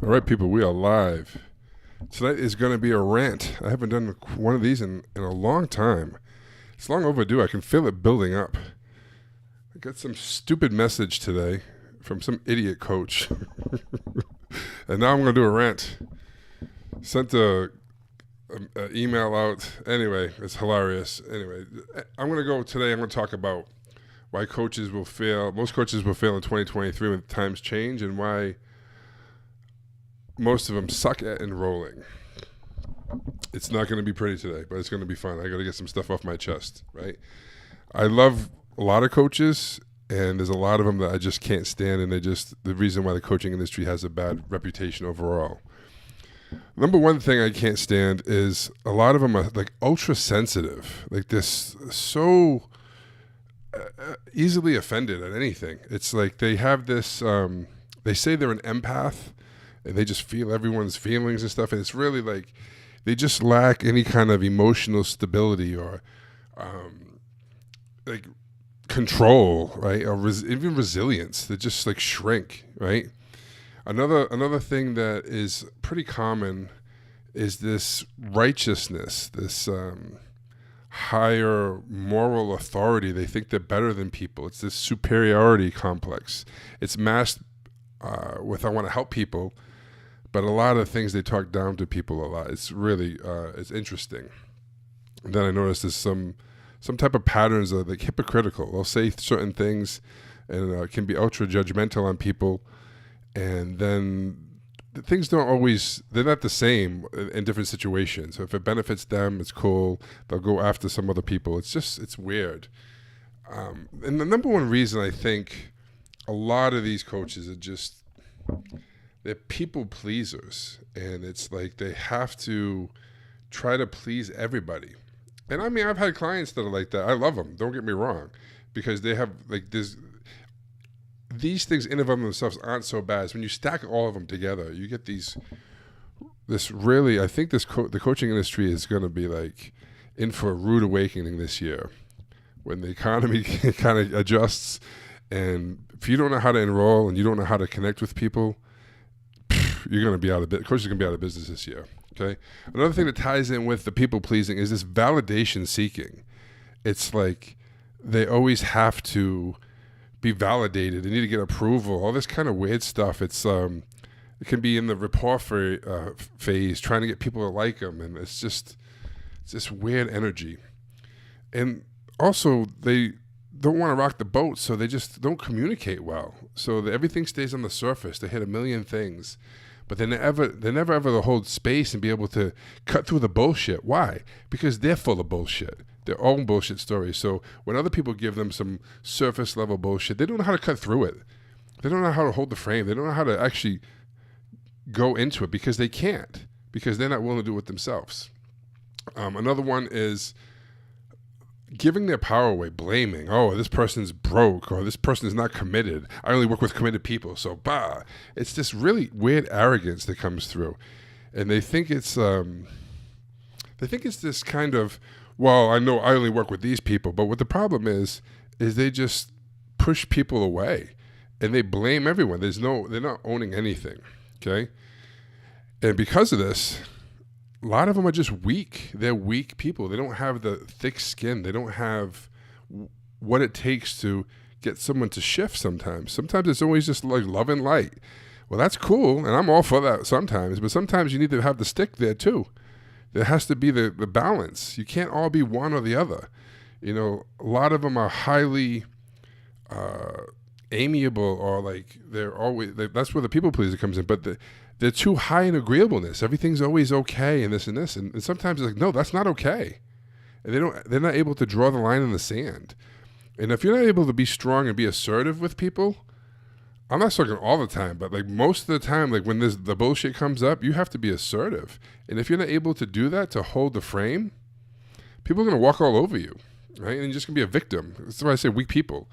All right, people, we are live. Tonight is going to be a rant. I haven't done one of these in a long time. It's long overdue. I can feel it building up. I got some stupid message today from some idiot coach. And now I'm going to do a rant. Sent a email out. Anyway, it's hilarious. Anyway, I'm going to talk about why coaches will fail. Most coaches will fail in 2023 when times change, and why most of them suck at enrolling. It's not going to be pretty today, but it's going to be fun. I got to get some stuff off my chest, right? I love a lot of coaches, and there's a lot of them that I just can't stand, and the reason why the coaching industry has a bad reputation overall. Number one thing I can't stand is a lot of them are like ultra sensitive, like this, so easily offended at anything. It's like they have this, they say they're an empath, and they just feel everyone's feelings and stuff. And it's really like they just lack any kind of emotional stability or like control, right? Or even resilience. They just like shrink, right? Another thing that is pretty common is this righteousness, this higher moral authority. They think they're better than people. It's this superiority complex. It's masked with I want to help people, but a lot of things they talk down to people a lot. It's really it's interesting. And then I noticed there's some type of patterns that are like hypocritical. They'll say certain things and can be ultra judgmental on people, and then things don't always, they're not the same in different situations. So if it benefits them, it's cool. They'll go after some other people. It's weird. And the number one reason I think a lot of these coaches are just, they're people pleasers, and it's like they have to try to please everybody. And I mean, I've had clients that are like that. I love them, don't get me wrong, because they have like these things in and of themselves aren't so bad. So when you stack all of them together, you get this really, I think the coaching industry is going to be like in for a rude awakening this year when the economy kind of adjusts. And if you don't know how to enroll and you don't know how to connect with people, you're going to be out of business. Coaches are going to be out of business this year. Okay. Another thing that ties in with the people pleasing is this validation seeking. It's like they always have to be validated. They need to get approval. All this kind of weird stuff. It can be in the rapport phase, trying to get people to like them, and it's this weird energy. And also, they don't want to rock the boat, so they just don't communicate well. So everything stays on the surface. They hit a million things, but they never ever to hold space and be able to cut through the bullshit. Why? Because they're full of bullshit, their own bullshit stories. So when other people give them some surface level bullshit, they don't know how to cut through it. They don't know how to hold the frame. They don't know how to actually go into it, because they can't, because they're not willing to do it themselves. Another one is giving their power away, blaming. Oh, this person's broke, or this person is not committed. I only work with committed people, so bah. It's this really weird arrogance that comes through, and they think it's this kind of, well, I know I only work with these people, but what the problem is they just push people away, and they blame everyone. They're not owning anything, okay? And because of this, a lot of them are just weak. They're weak people. They don't have the thick skin. They don't have what it takes to get someone to shift sometimes. Sometimes it's always just like love and light. Well, that's cool, and I'm all for that sometimes, but sometimes you need to have the stick there too. There has to be the balance. You can't all be one or the other. You know, a lot of them are highly amiable, or like that's where the people pleaser comes in, but they're too high in agreeableness. Everything's always okay, and this and this, and sometimes it's like, no, that's not okay. And they're not able to draw the line in the sand. And if you're not able to be strong and be assertive with people, I'm not talking all the time, but like most of the time, like when the bullshit comes up, you have to be assertive. And if you're not able to do that, to hold the frame, people are going to walk all over you, right? And you're just going to be a victim. That's why I say weak people.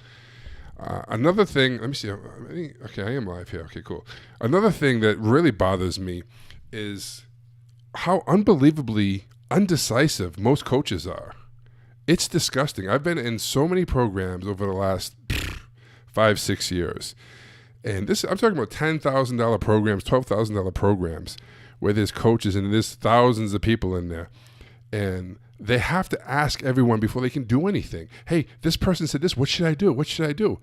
Another thing, let me see. Okay, I am live here. Okay, cool. Another thing that really bothers me is how unbelievably undecisive most coaches are. It's disgusting. I've been in so many programs over the last 5-6 years, And this, I'm talking about $10,000 programs, $12,000 programs, where there's coaches and there's thousands of people in there. And they have to ask everyone before they can do anything. Hey, this person said this, what should I do? What should I do?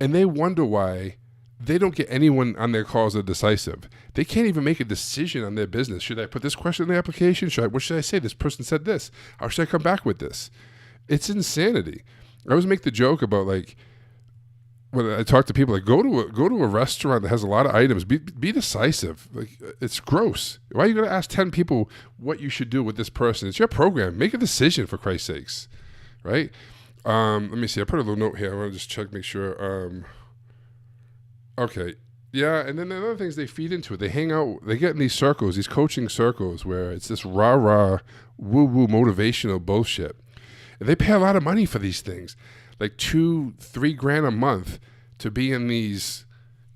And they wonder why they don't get anyone on their calls that are decisive. They can't even make a decision on their business. Should I put this question in the application? What should I say? This person said this. How should I come back with this? It's insanity. I always make the joke about, like, when I talk to people, like, go to a restaurant that has a lot of items. Be decisive. Like, it's gross. Why are you going to ask 10 people what you should do with this person? It's your program. Make a decision, for Christ's sakes, right? Let me see. I put a little note here. I want to just check, make sure. Okay. Yeah, and then the other things, they feed into it. They hang out. They get in these circles, these coaching circles, where it's this rah-rah, woo-woo motivational bullshit. And they pay a lot of money for these things, like $2-3 a month, to be in these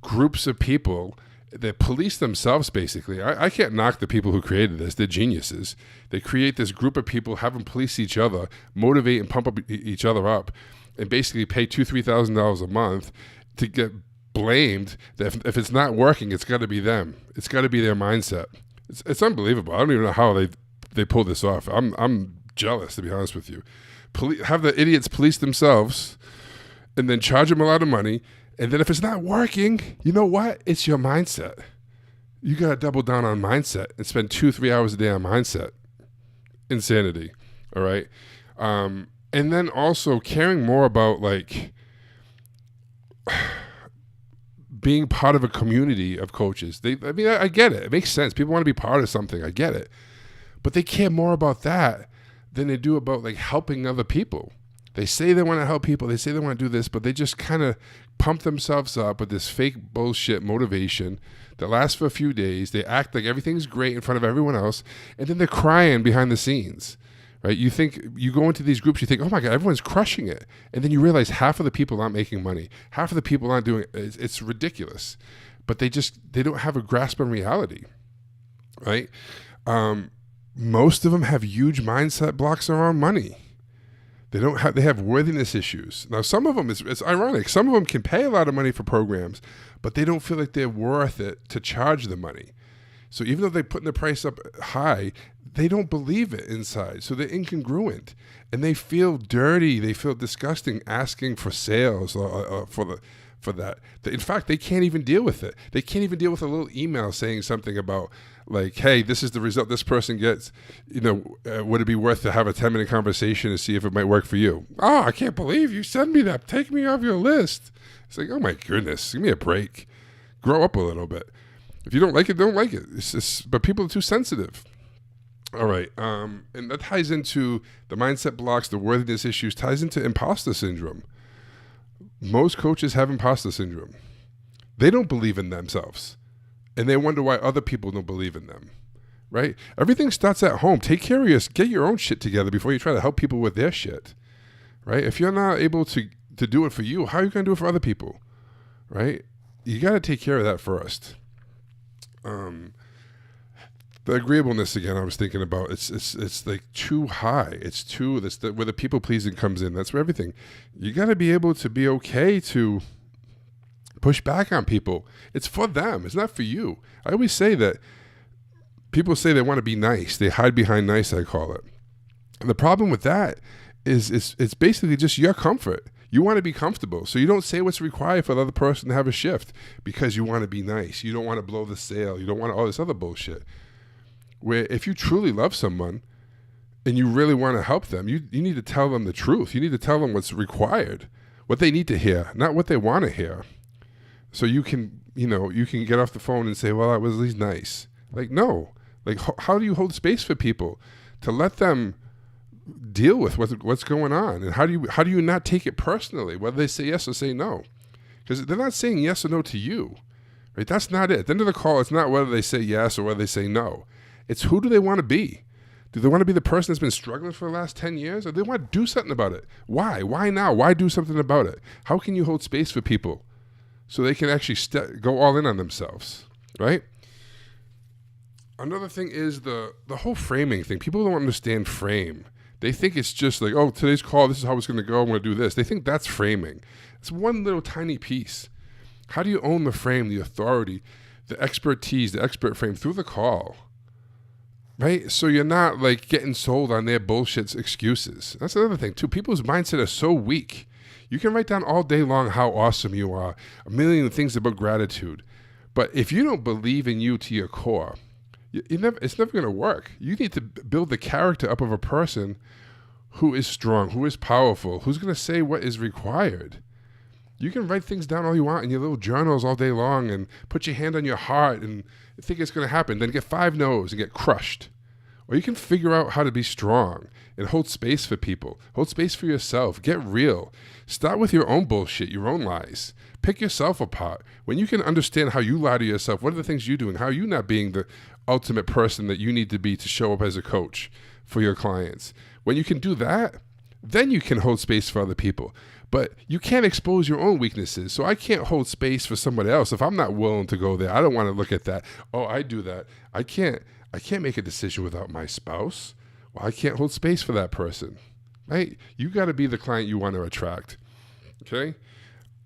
groups of people that police themselves, basically. I can't knock the people who created this. They're geniuses. They create this group of people, have them police each other, motivate and pump up each other up, and basically pay $2,000-$3,000 a month to get blamed that if it's not working, it's got to be them. It's got to be their mindset. It's unbelievable. I don't even know how they pull this off. I'm jealous, to be honest with you. Have the idiots police themselves and then charge them a lot of money. And then if it's not working, you know what? It's your mindset. You got to double down on mindset and spend 2-3 hours a day on mindset. Insanity. All right. And then also caring more about, like, being part of a community of coaches. I get it. It makes sense. People want to be part of something. I get it. But they care more about that than they do about, like, helping other people. They say they want to help people. They say they want to do this, but they just kind of pump themselves up with this fake bullshit motivation that lasts for a few days. They act like everything's great in front of everyone else, and then they're crying behind the scenes, right? You go into these groups, you think, oh my God, everyone's crushing it. And then you realize half of the people aren't making money. Half of the people aren't doing it. It's ridiculous. But they don't have a grasp on reality, right? Most of them have huge mindset blocks around money. They have worthiness issues. Now, some of them, it's ironic. Some of them can pay a lot of money for programs, but they don't feel like they're worth it to charge the money. So even though they're putting the price up high, they don't believe it inside. So they're incongruent, and they feel dirty. They feel disgusting asking for sales for that. In fact, they can't even deal with it. They can't even deal with a little email saying something about, like, hey, this is the result this person gets. Would it be worth to have a 10-minute conversation to see if it might work for you? Oh, I can't believe you sent me that. Take me off your list. It's like, oh my goodness, give me a break. Grow up a little bit. If you don't like it, don't like it. But people are too sensitive. All right. And that ties into the mindset blocks, the worthiness issues, ties into imposter syndrome. Most coaches have imposter syndrome. They don't believe in themselves. And they wonder why other people don't believe in them, right? Everything starts at home. Take care of yourself. Get your own shit together before you try to help people with their shit, right? If you're not able to do it for you, how are you going to do it for other people, right? You got to take care of that first. The agreeableness, again, I was thinking about, it's like too high. That's where the people pleasing comes in. That's where everything. You got to be able to be okay to push back on people. It's for them. It's not for you. I always say that people say they want to be nice. They hide behind nice, I call it. And the problem with that is it's basically just your comfort. You want to be comfortable. So you don't say what's required for the other person to have a shift because you want to be nice. You don't want to blow the sale. You don't want all this other bullshit. Where if you truly love someone and you really want to help them, you need to tell them the truth. You need to tell them what's required, what they need to hear, not what they want to hear. So you can get off the phone and say, well, that was at least nice. Like, no. Like, how do you hold space for people to let them deal with what's going on? And how do you not take it personally, whether they say yes or say no? Because they're not saying yes or no to you, right? That's not it. At the end of the call, it's not whether they say yes or whether they say no. It's who do they want to be? Do they want to be the person that's been struggling for the last 10 years? Or do they want to do something about it? Why? Why now? Why do something about it? How can you hold space for people so they can actually go all in on themselves, right? Another thing is the whole framing thing. People don't understand frame. They think it's just like, oh, today's call, this is how it's going to go. I'm going to do this. They think that's framing. It's one little tiny piece. How do you own the frame, the authority, the expertise, the expert frame through the call? Right? So you're not like getting sold on their bullshit excuses. That's another thing too. People's mindset are so weak. You can write down all day long how awesome you are, a million things about gratitude. But if you don't believe in you to your core, it's never going to work. You need to build the character up of a person who is strong, who is powerful, who's going to say what is required. You can write things down all you want in your little journals all day long and put your hand on your heart and think it's going to happen, then get 5 no's and get crushed. Or you can figure out how to be strong and hold space for people. Hold space for yourself. Get real. Start with your own bullshit, your own lies. Pick yourself apart. When you can understand how you lie to yourself, what are the things you're doing, how are you not being the ultimate person that you need to be to show up as a coach for your clients. When you can do that, then you can hold space for other people. But you can't expose your own weaknesses. So I can't hold space for somebody else if I'm not willing to go there. I don't want to look at that. Oh, I do that. I can't make a decision without my spouse. Well, I can't hold space for that person. Right? You got to be the client you want to attract. Okay?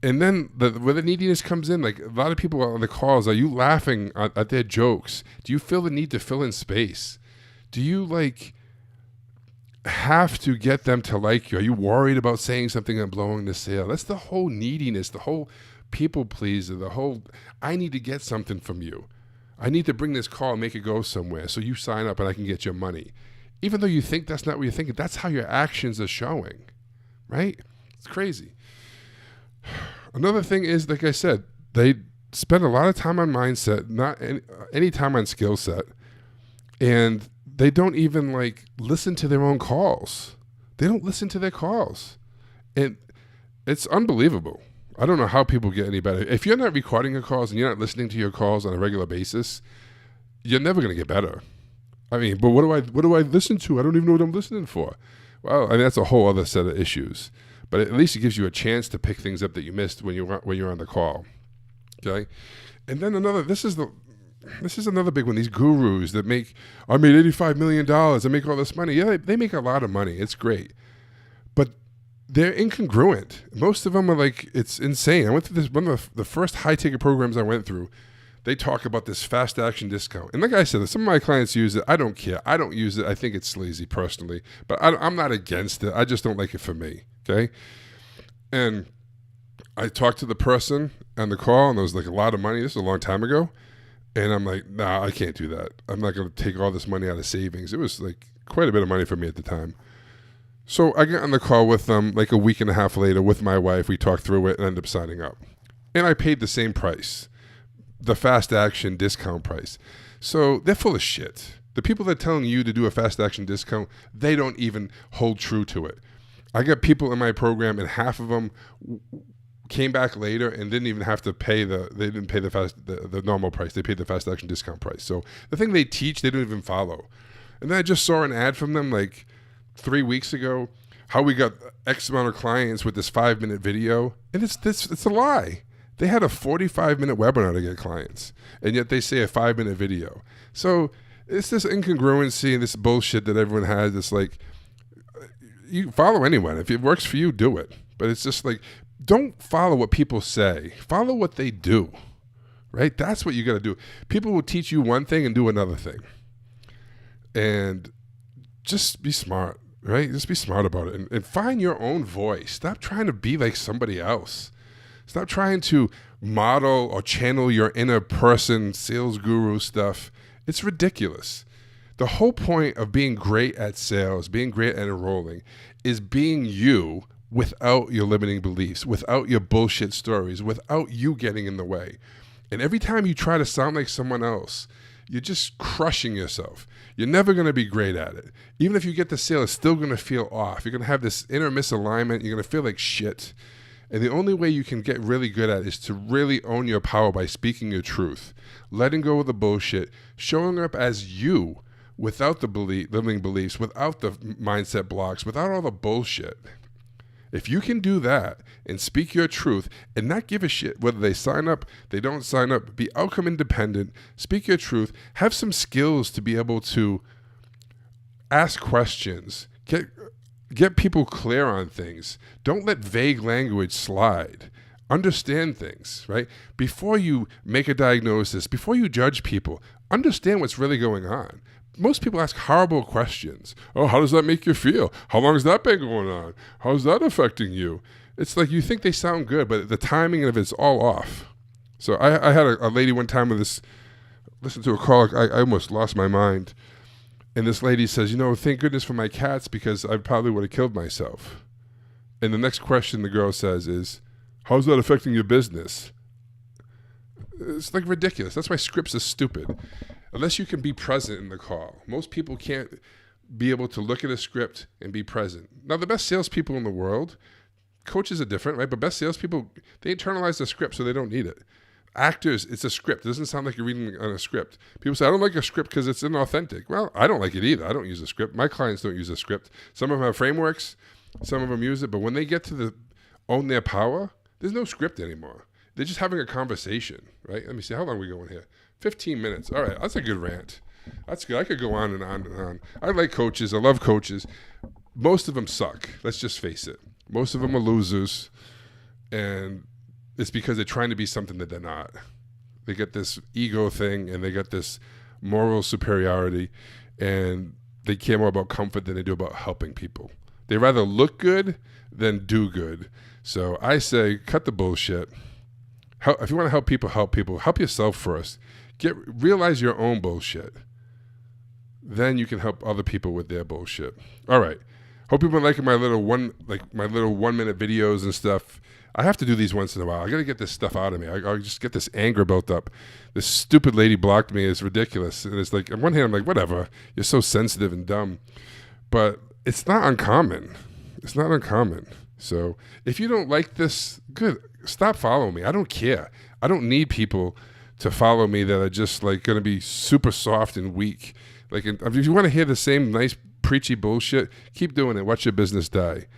And then where the neediness comes in, like a lot of people on the calls, are you laughing at their jokes? Do you feel the need to fill in space? Do you have to get them to like you? Are you worried about saying something and blowing the sale? That's the whole neediness, the whole people pleaser, the whole, I need to get something from you. I need to bring this call and make it go somewhere so you sign up and I can get your money. Even though you think that's not what you're thinking, that's how your actions are showing, right? It's crazy. Another thing is, like I said, they spend a lot of time on mindset, not any time on skill set, and they don't even listen to their own calls. They don't listen to their calls. And it's unbelievable. I don't know how people get any better. If you're not recording your calls and you're not listening to your calls on a regular basis, you're never going to get better. I mean, but what do I listen to? I don't even know what I'm listening for. Well, I mean, that's a whole other set of issues. But at least it gives you a chance to pick things up that you missed when you're on the call. Okay? And then this is another big one. These gurus that I made $85 million. I make all this money. Yeah, they make a lot of money. It's great. But they're incongruent. Most of them are it's insane. I went through this, one of the first high-ticket programs I went through. They talk about this fast action discount. And like I said, some of my clients use it. I don't care. I don't use it. I think it's sleazy personally. But I'm not against it. I just don't like it for me. Okay? And I talked to the person on the call, and there was a lot of money. This was a long time ago. And I'm like, nah, I can't do that. I'm not going to take all this money out of savings. It was quite a bit of money for me at the time. So I got on the call with them a week and a half later with my wife. We talked through it and ended up signing up. And I paid the same price, the fast action discount price. So they're full of shit. The people that are telling you to do a fast action discount, they don't even hold true to it. I got people in my program, and half of them came back later and didn't even have to pay the normal price. They paid the fast action discount price. So the thing they teach, they don't even follow. And then I just saw an ad from them 3 weeks ago, how we got X amount of clients with this 5-minute video. And it's a lie. They had a 45-minute webinar to get clients, and yet they say a 5-minute video. So it's this incongruency and this bullshit that everyone has. It's you follow anyone. If it works for you, do it. But it's just don't follow what people say. Follow what they do, right? That's what you got to do. People will teach you one thing and do another thing. And just be smart, right? Just be smart about it and find your own voice. Stop trying to be like somebody else. Stop trying to model or channel your inner person, sales guru stuff. It's ridiculous. The whole point of being great at sales, being great at enrolling, is being you without your limiting beliefs, without your bullshit stories, without you getting in the way. And every time you try to sound like someone else, you're just crushing yourself. You're never going to be great at it. Even if you get the sale, it's still going to feel off. You're going to have this inner misalignment. You're going to feel like shit. And the only way you can get really good at it is to really own your power by speaking your truth, letting go of the bullshit, showing up as you without the limiting beliefs, without the mindset blocks, without all the bullshit. If you can do that and speak your truth and not give a shit whether they sign up, they don't sign up, be outcome independent, speak your truth, have some skills to be able to ask questions, get people clear on things. Don't let vague language slide. Understand things, right? Before you make a diagnosis, before you judge people, understand what's really going on. Most people ask horrible questions. Oh, how does that make you feel? How long has that been going on? How's that affecting you? It's like you think they sound good, but the timing of it's all off. So I had a lady one time with this, listened to a call, I almost lost my mind. And this lady says, thank goodness for my cats because I probably would have killed myself. And the next question the girl says is, how's that affecting your business? It's like ridiculous. That's why scripts are stupid. Unless you can be present in the call. Most people can't be able to look at a script and be present. Now, the best salespeople in the world, coaches are different, right? But best salespeople, they internalize the script so they don't need it. Actors, it's a script. It doesn't sound like you're reading on a script. People say, I don't like a script because it's inauthentic. Well, I don't like it either. I don't use a script. My clients don't use a script. Some of them have frameworks. Some of them use it. But when they get to own their power, there's no script anymore. They're just having a conversation, right? Let me see. How long are we going here? 15 minutes. All right. That's a good rant. That's good. I could go on and on and on. I like coaches. I love coaches. Most of them suck. Let's just face it. Most of them are losers. And it's because they're trying to be something that they're not. They get this ego thing and they get this moral superiority, and they care more about comfort than they do about helping people. They rather look good than do good. So I say, cut the bullshit. If you want to help people, help yourself first. Realize your own bullshit. Then you can help other people with their bullshit. All right. Hope you've been liking my little 1 minute videos and stuff. I have to do these once in a while. I got to get this stuff out of me. I just get this anger built up. This stupid lady blocked me. It's ridiculous. And it's like, on one hand, I'm like, whatever. You're so sensitive and dumb. But it's not uncommon. It's not uncommon. So if you don't like this, good. Stop following me. I don't care. I don't need people to follow me that are just like going to be super soft and weak. Like, if you want to hear the same nice preachy bullshit, keep doing it. Watch your business die.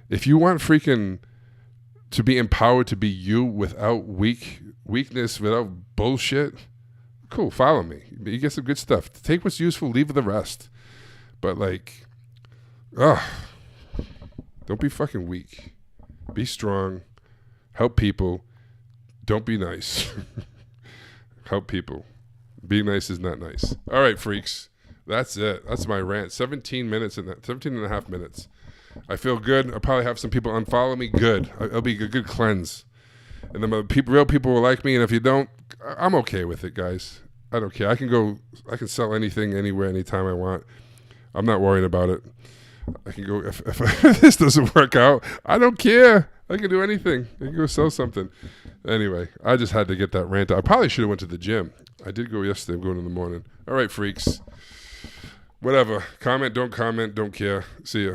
If you want freaking to be empowered to be you without weakness, without bullshit, cool, follow me. You get some good stuff. Take what's useful, leave the rest. But don't be fucking weak. Be strong. Help people. Don't be nice. Help people. Being nice is not nice. All right, freaks. That's it. That's my rant. 17 and a half minutes. I feel good. I'll probably have some people unfollow me. Good. It'll be a good cleanse. And then real people will like me. And if you don't, I'm okay with it, guys. I don't care. I can sell anything, anywhere, anytime I want. I'm not worrying about it. I can go, if this doesn't work out, I don't care. I can do anything. I can go sell something. Anyway, I just had to get that rant out. I probably should have went to the gym. I did go yesterday. I'm going in the morning. All right, freaks. Whatever. Comment, don't care. See ya.